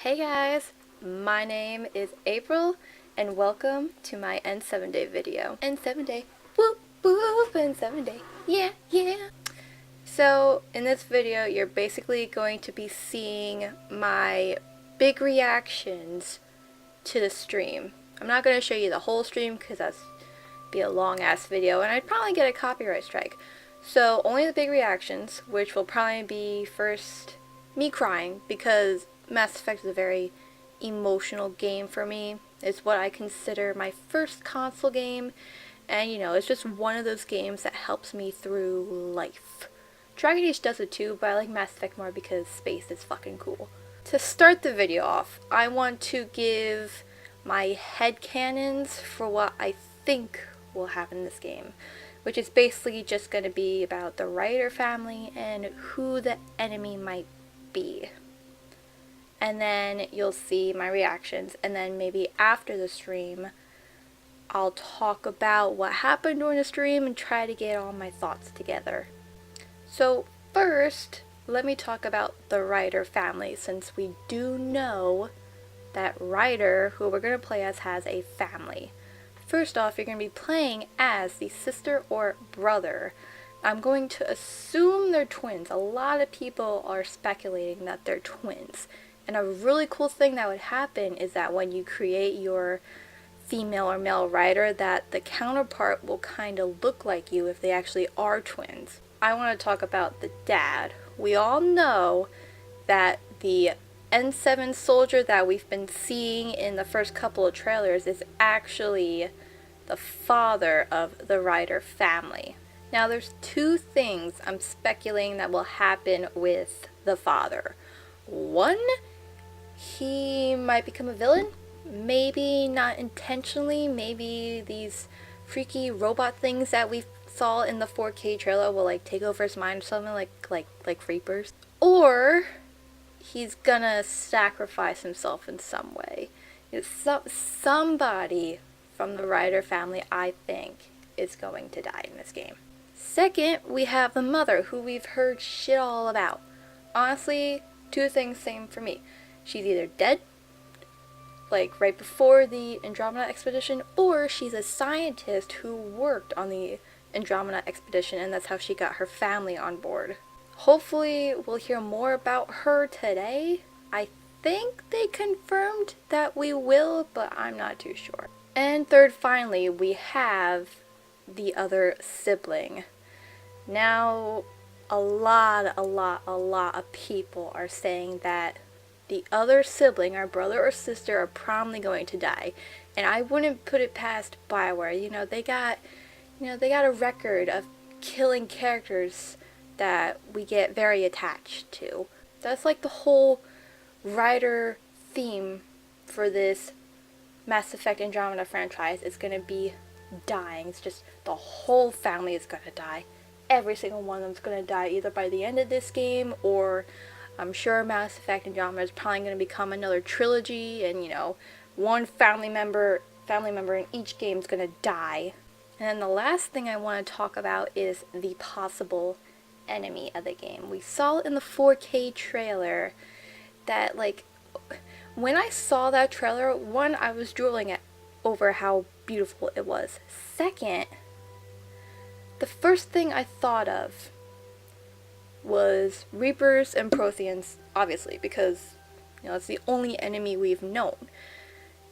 Hey guys, my name is April and welcome to my N7 day video. N7 day, whoop whoop, N7 day, yeah yeah. So in this video you're basically going to be seeing my big reactions to the stream. I'm not going to show you the whole stream because that's be a long ass video and I'd probably get a copyright strike. So only the big reactions, which will probably be first me crying because Mass Effect is a very emotional game for me. It's what I consider my first console game, and you know, it's just one of those games that helps me through life. Dragon Age does it too, but I like Mass Effect more because space is fucking cool. To start the video off, I want to give my headcanons for what I think will happen in this game, which is basically just going to be about the Ryder family and who the enemy might be. And then you'll see my reactions, and then maybe after the stream I'll talk about what happened during the stream and try to get all my thoughts together. So first, let me talk about the Ryder family, since we do know that Ryder, who we're going to play as, has a family. First off, you're going to be playing as the sister or brother. I'm going to assume they're twins. A lot of people are speculating that they're twins. And a really cool thing that would happen is that when you create your female or male Ryder, that the counterpart will kind of look like you if they actually are twins. I want to talk about the dad. We all know that the N7 soldier that we've been seeing in the first couple of trailers is actually the father of the Ryder family. Now there's two things I'm speculating that will happen with the father. One, he might become a villain. Maybe not intentionally. Maybe these freaky robot things that we saw in the 4K trailer will like take over his mind or something, like Reapers. Or he's gonna sacrifice himself in some way. Somebody from the Ryder family, I think, is going to die in this game. Second, we have the mother, who we've heard shit all about. Honestly, two things same for me. She's either dead, like right before the Andromeda expedition, or she's a scientist who worked on the Andromeda expedition, and that's how she got her family on board. Hopefully we'll hear more about her today. I think they confirmed that we will, but I'm not too sure. And third, finally, we have the other sibling. Now, a lot of people are saying that the other sibling, our brother or sister, are probably going to die. And I wouldn't put it past BioWare. They got a record of killing characters that we get very attached to. That's like the whole Ryder theme for this Mass Effect Andromeda franchise is going to be dying. It's just the whole family is going to die. Every single one of them is going to die either by the end of this game, or I'm sure Mass Effect Andromeda is probably going to become another trilogy, and one family member in each game is going to die. And then the last thing I want to talk about is the possible enemy of the game. We saw in the 4K trailer that, like, when I saw that trailer, one, I was drooling over how beautiful it was. Second, the first thing I thought of was Reapers and Protheans, obviously, because it's the only enemy we've known.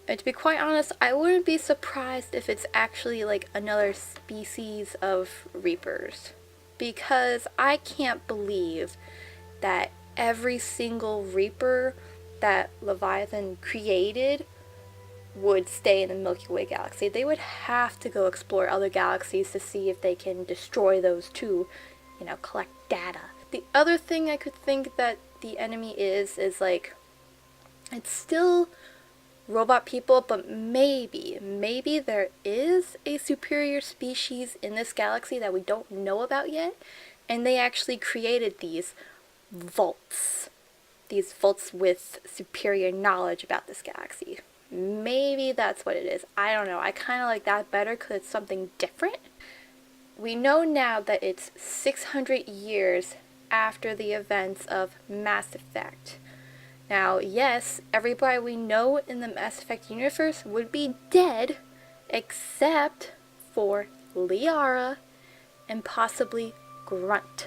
And to be quite honest, I wouldn't be surprised if it's actually like another species of Reapers, because I can't believe that every single Reaper that Leviathan created would stay in the Milky Way galaxy. They would have to go explore other galaxies to see if they can destroy those to, collect data. The other thing I could think that the enemy is like, it's still robot people, but maybe there is a superior species in this galaxy that we don't know about yet, and they actually created these vaults with superior knowledge about this galaxy. Maybe that's what it is. I don't know. I kind of like that better because it's something different. We know now that it's 600 years after the events of Mass Effect. Now, yes, everybody we know in the Mass Effect universe would be dead, except for Liara and possibly Grunt.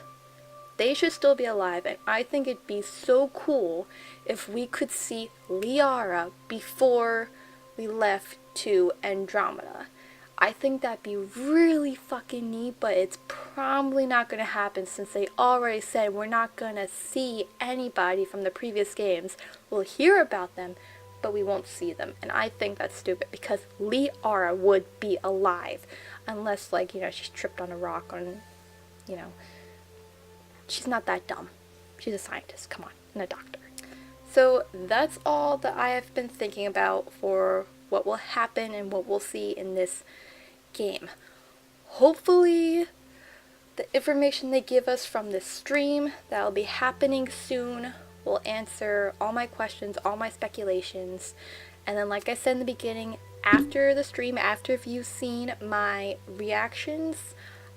They should still be alive, and I think it'd be so cool if we could see Liara before we left to Andromeda. I think that'd be really fucking neat, but it's probably not going to happen since they already said we're not going to see anybody from the previous games. We'll hear about them, but we won't see them. And I think that's stupid because Liara would be alive. Unless, like, she's tripped on a rock on, she's not that dumb. She's a scientist, come on, and a doctor. So that's all that I have been thinking about for what will happen and what we'll see in this game. Hopefully the information they give us from this stream that'll be happening soon will answer all my questions, all my speculations. And then, like I said in the beginning, after the stream, after you've seen my reactions,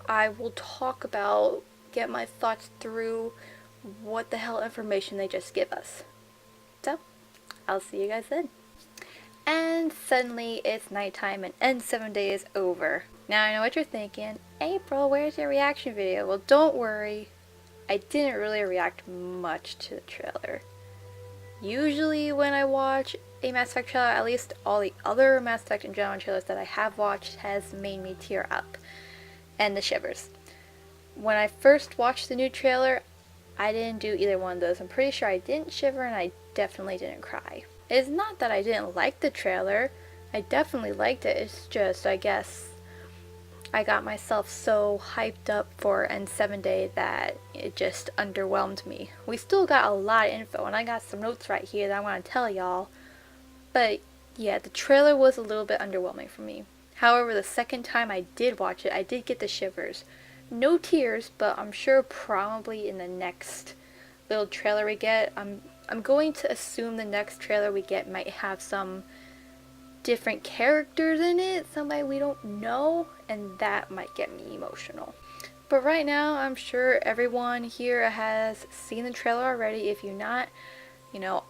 I will talk about, get my thoughts through what the hell information they just give us. So, I'll see you guys then. And suddenly it's nighttime and N7 is over. Now I know what you're thinking, April, where's your reaction video? Well, don't worry, I didn't really react much to the trailer. Usually when I watch a Mass Effect trailer, at least all the other Mass Effect and Andromeda trailers that I have watched has made me tear up. And the shivers. When I first watched the new trailer, I didn't do either one of those. I'm pretty sure I didn't shiver and I definitely didn't cry. It's not that I didn't like the trailer. I definitely liked it. It's just, I guess, I got myself so hyped up for N7 that it just underwhelmed me. We still got a lot of info, and I got some notes right here that I want to tell y'all. But yeah, the trailer was a little bit underwhelming for me. However, the second time I did watch it, I did get the shivers. No tears, but I'm sure probably in the next little trailer we get, I'm going to assume the next trailer we get might have some different characters in it, somebody we don't know, and that might get me emotional. But right now, I'm sure everyone here has seen the trailer already. If you're not,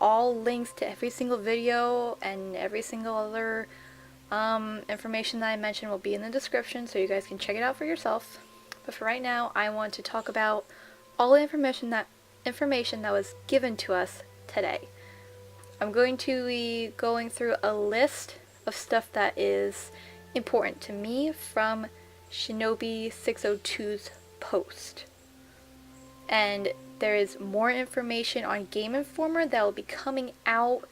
all links to every single video and every single other information that I mentioned will be in the description, so you guys can check it out for yourself. But for right now, I want to talk about all the information that was given to us today. I'm going to be going through a list of stuff that is important to me from Shinobi 602's post. And there is more information on Game Informer that will be coming out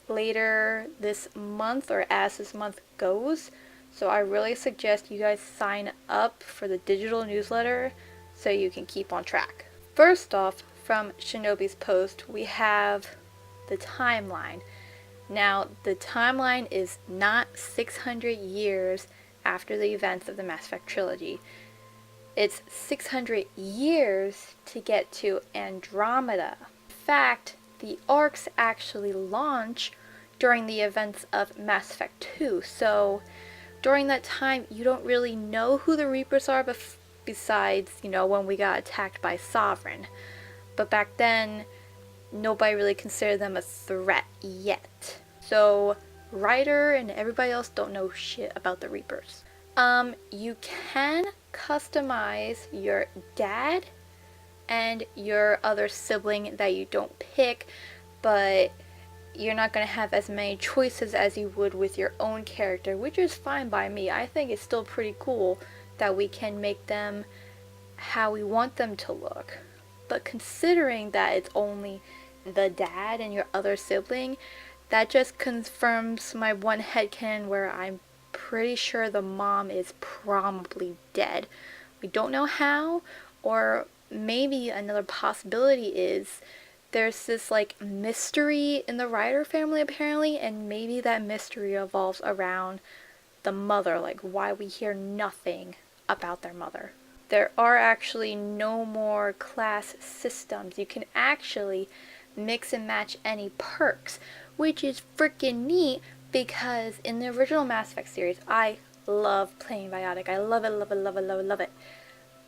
later this month or as this month goes. So I really suggest you guys sign up for the digital newsletter so you can keep on track. First off, from Shinobi's post, we have the timeline. Now, the timeline is not 600 years after the events of the Mass Effect trilogy. It's 600 years to get to Andromeda. In fact, the arcs actually launch during the events of Mass Effect 2, so during that time, you don't really know who the Reapers are besides, when we got attacked by Sovereign. But back then, nobody really considered them a threat yet. So, Ryder and everybody else don't know shit about the Reapers. You can customize your dad and your other sibling that you don't pick, but you're not going to have as many choices as you would with your own character, which is fine by me. I think it's still pretty cool that we can make them how we want them to look. But considering that it's only the dad and your other sibling, that just confirms my one headcanon where I'm pretty sure the mom is probably dead. We don't know how, or maybe another possibility is there's this mystery in the Ryder family apparently, and maybe that mystery revolves around the mother, why we hear nothing about their mother. There are actually no more class systems. You can actually mix and match any perks, which is freaking neat because in the original Mass Effect series, I love playing Biotic. I love it, love it, love it, love it, love it.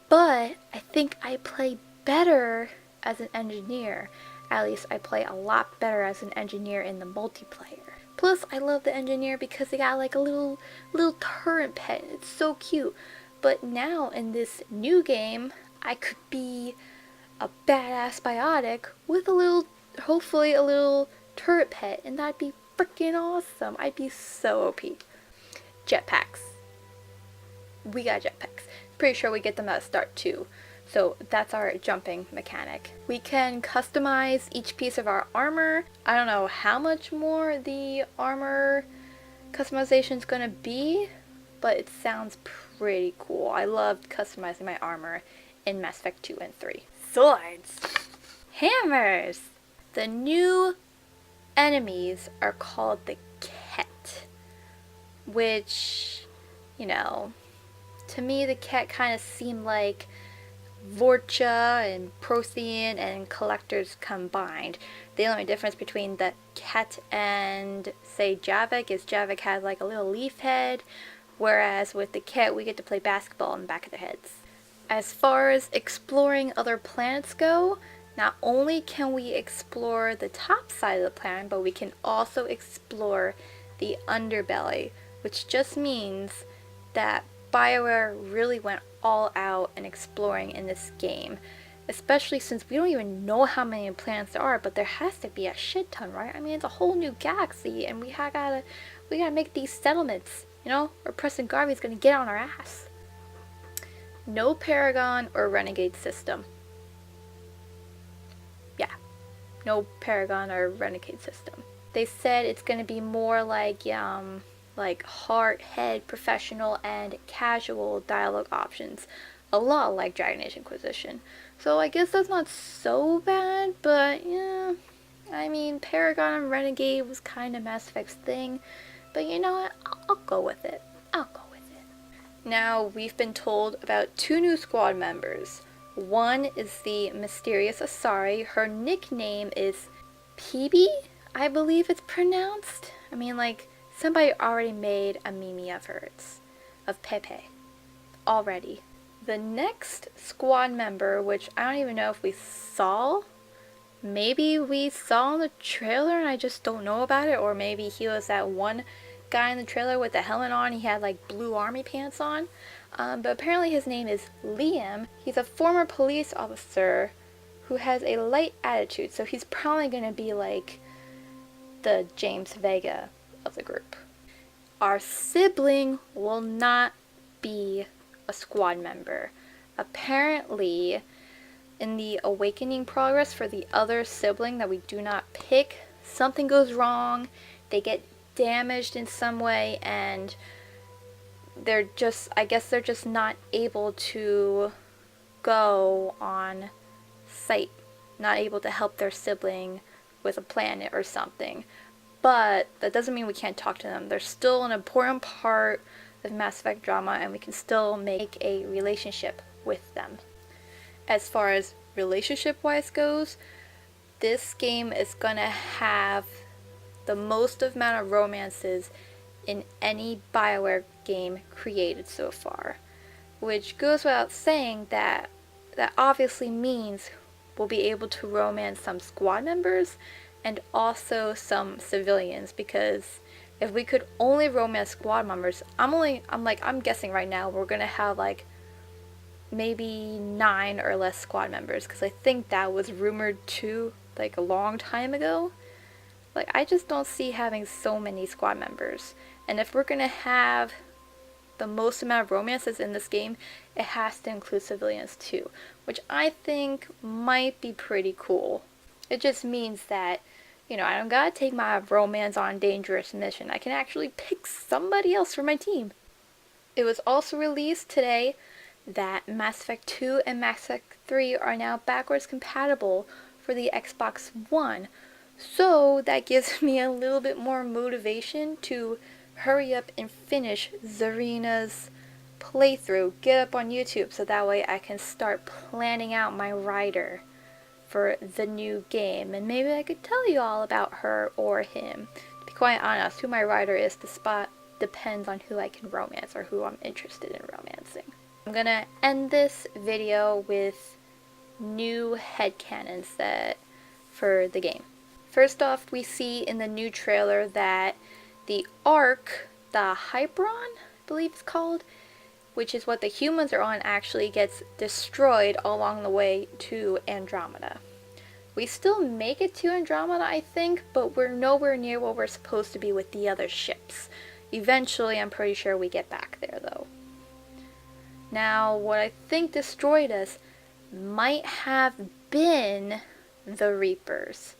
But I think I play better as an engineer. At least I play a lot better as an engineer in the multiplayer. Plus, I love the engineer because they got like a little turret pet. It's so cute. But now in this new game, I could be a badass biotic with a little, hopefully a little turret pet, and that'd be freaking awesome. I'd be so OP. Jetpacks. We got jetpacks. Pretty sure we get them at start too. So that's our jumping mechanic. We can customize each piece of our armor. I don't know how much more the armor customization is gonna be, but it sounds pretty cool. I loved customizing my armor in Mass Effect 2 and 3. Swords! Hammers! The new enemies are called the Ket, which, you know, to me the Ket kind of seemed like Vorcha and Prothean and Collectors combined. The only difference between the Ket and, say, Javik is Javik has like a little leaf head, whereas with the Ket we get to play basketball in the back of their heads. As far as exploring other planets go, not only can we explore the top side of the planet, but we can also explore the underbelly, which just means that BioWare really went all out in exploring in this game, especially since we don't even know how many planets there are, but there has to be a shit ton, right? I mean, it's a whole new galaxy, and we gotta make these settlements, you know, or Preston Garvey's gonna get on our ass. No Paragon or Renegade system. Yeah, no Paragon or Renegade system. They said it's gonna be more like heart, head, professional, and casual dialogue options. A lot like Dragon Age Inquisition. So I guess that's not so bad, but yeah. I mean, Paragon and Renegade was kind of Mass Effect's thing, but you know what? I'll go with it. I'll go with it. Now, we've been told about 2 new squad members. One is the mysterious Asari. Her nickname is Peebe, I believe it's pronounced. I mean, like, somebody already made a meme of her. Of Pepe. Already. The next squad member, which I don't even know if we saw. Maybe we saw in the trailer and I just don't know about it. Or maybe he was that one guy in the trailer with the helmet on. He had like blue army pants on. But apparently his name is Liam. He's a former police officer who has a light attitude. So he's probably going to be like the James Vega of the group. Our sibling will not be a squad member. Apparently, in the awakening progress for the other sibling that we do not pick, something goes wrong, they get damaged in some way, and I guess they're just not able to go on site, not able to help their sibling with a planet or something. But that doesn't mean we can't talk to them. They're still an important part of Mass Effect drama, and we can still make a relationship with them. As far as relationship-wise goes, this game is gonna have the most amount of romances in any BioWare game created so far. Which goes without saying that obviously means we'll be able to romance some squad members and also some civilians, because if we could only romance squad members, I'm guessing right now we're gonna have like maybe 9 or less squad members, because I think that was rumored too, like a long time ago. Like, I just don't see having so many squad members. And if we're gonna have the most amount of romances in this game, it has to include civilians too, which I think might be pretty cool. It just means that, you know, I don't gotta take my romance on a dangerous mission. I can actually pick somebody else for my team. It was also released today that Mass Effect 2 and Mass Effect 3 are now backwards compatible for the Xbox One. So that gives me a little bit more motivation to hurry up and finish Zarina's playthrough, get up on YouTube, so that way I can start planning out my rider for the new game, and maybe I could tell you all about her or him. To be quite honest, who my rider is, the spot depends on who I can romance or who I'm interested in romancing. I'm gonna end this video with new headcanons that for the game. First off, we see in the new trailer that the Ark, the Hyperon, I believe it's called, which is what the humans are on, actually gets destroyed along the way to Andromeda. We still make it to Andromeda, I think, but we're nowhere near where we're supposed to be with the other ships. Eventually, I'm pretty sure we get back there, though. Now, what I think destroyed us might have been the Reapers.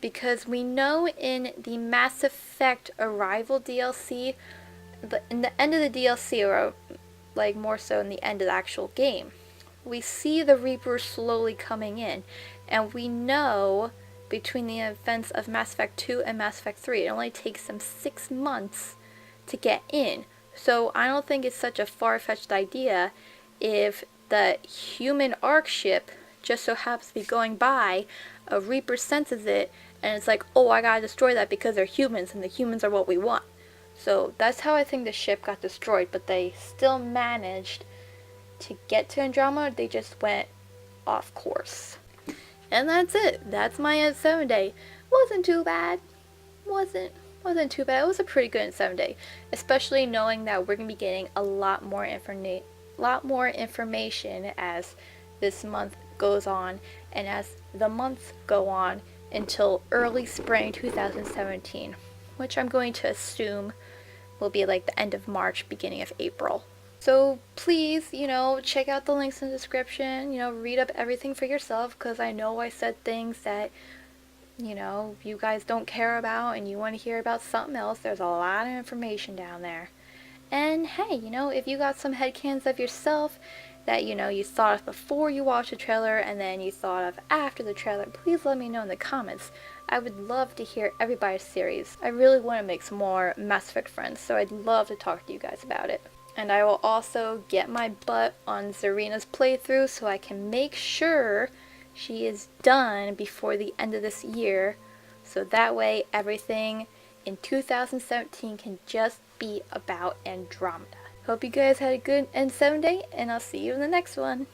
Because we know in the Mass Effect Arrival DLC, in the end of the DLC, or like more so in the end of the actual game, we see the Reapers slowly coming in. And we know between the events of Mass Effect 2 and Mass Effect 3, it only takes them 6 months to get in. So I don't think it's such a far-fetched idea if the human Ark ship just so happens to be going by, a Reaper senses it, and it's like, oh, I gotta destroy that because they're humans, and the humans are what we want. So that's how I think the ship got destroyed, but they still managed to get to Andromeda. They just went off course. And that's it. That's my End 7 day. Wasn't too bad. Wasn't too bad. It was a pretty good End 7 day, especially knowing that we're gonna be getting a lot more information as this month goes on, and as the months go on until early spring 2017, which I'm going to assume will be like the end of March, beginning of April. So please, check out the links in the description, read up everything for yourself, because I know I said things that, you guys don't care about and you want to hear about something else. There's a lot of information down there. And hey, if you got some headcanons of yourself that, you thought of before you watched the trailer and then you thought of after the trailer, please let me know in the comments. I would love to hear everybody's theories. I really want to make some more Mass Effect friends, so I'd love to talk to you guys about it. And I will also get my butt on Zarina's playthrough so I can make sure she is done before the end of this year, so that way everything in 2017 can just be about Andromeda. Hope you guys had a good End 7 day, and I'll see you in the next one.